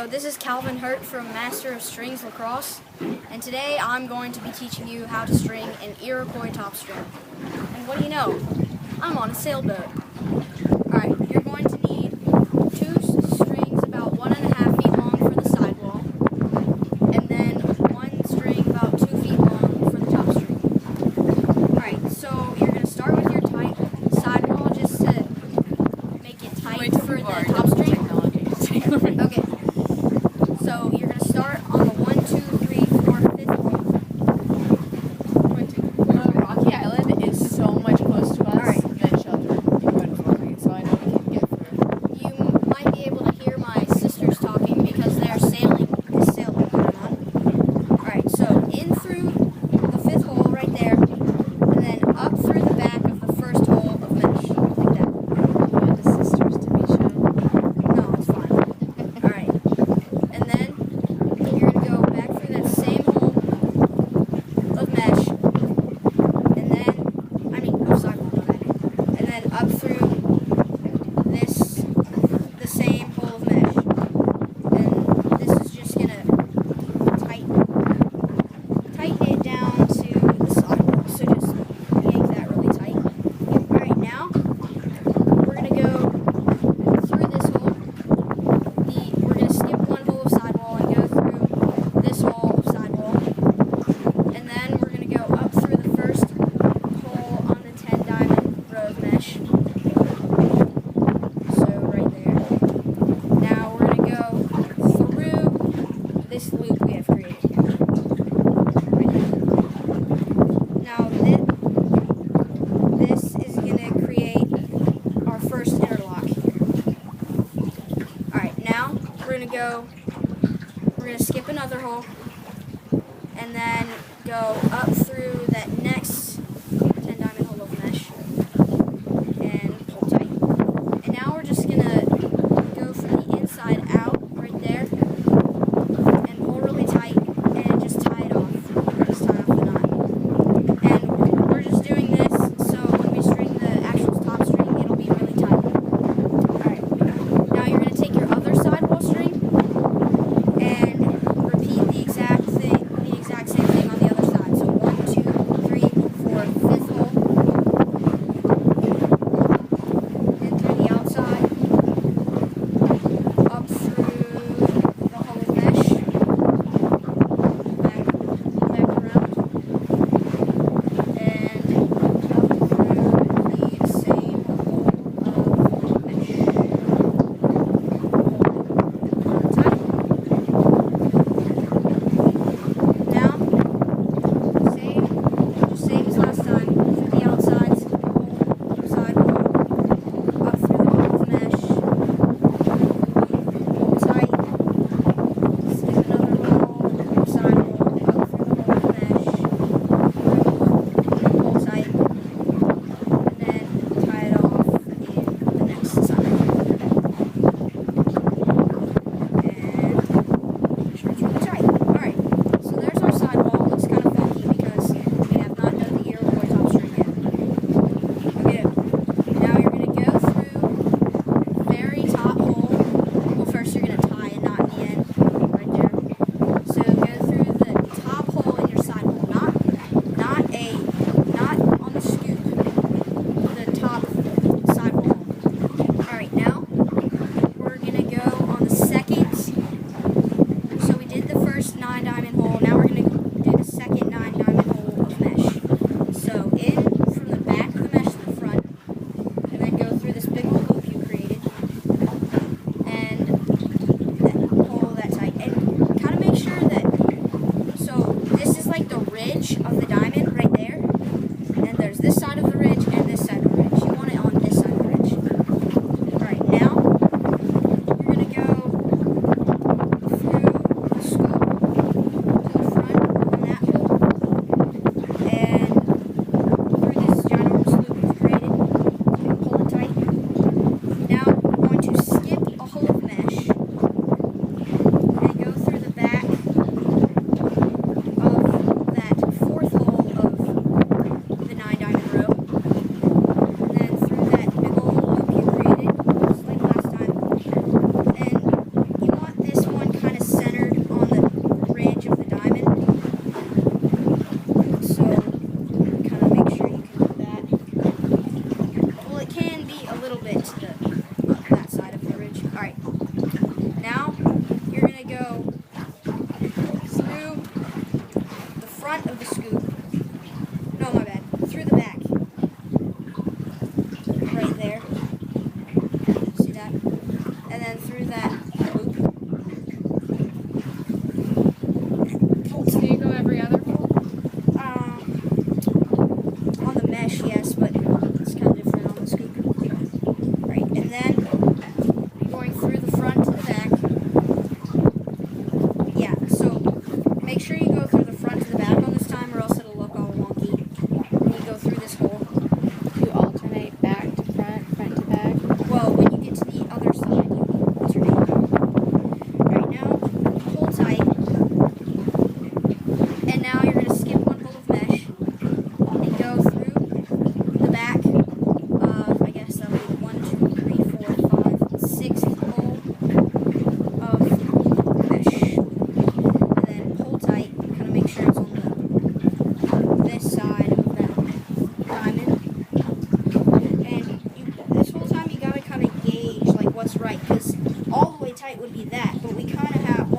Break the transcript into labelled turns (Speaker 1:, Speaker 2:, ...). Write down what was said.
Speaker 1: So this is Calvin Hurt from Master of Strings Lacrosse, and today I'm going to be teaching you how to string an Iraquois Topstring. And what do you know? I'm on a sailboat. Alright, you're going to need two strings about 1.5 feet long for the sidewall, and then one string about 2 feet long for the top string. Alright, so you're going to start with your tight sidewall just to make it tight for the top string. Okay. So you're going to start on the 1, 2, 3, 4, 5th hole.
Speaker 2: Rocky Island is so much closer to us than Shelter, so I know we can get through.
Speaker 1: You might be able to hear my sisters talking because they're sailing this sailboat going on. Alright, so in through the 5th hole right there, and then up through the back of the 1st hole of mesh, like that.
Speaker 2: You want the sisters to be shown?
Speaker 1: No, it's fine. Alright. And then you're going to go back through that same hole of mesh, and then, of sidewall, and then up through the same hole of mesh. And this is just going to tighten it down to the sidewall, so just yank that really tight. Alright, now we're going to go through this hole. We're going to skip one hole of sidewall and go through this hole of sidewall. And then we're going to go up through the first hole on the 10 diamond row of mesh. So right there. Now we're going to go through this loop we have created here. Right there. Now this is going to create our first interlock here. Alright, now we're going to skip another hole and then go up through that next 10 diamond hole of mesh and pull tight. And now we're just going to go from the inside out right there and pull really tight and just tie it off. Just tie off the knot. And we're just doing this so when we string the actual top string, it'll be really tight. Alright, now you're going to take your other sidewall string and repeat the exact same thing on the other side. So 1, 2, 3, 4, because all the way tight would be that, but we kind of have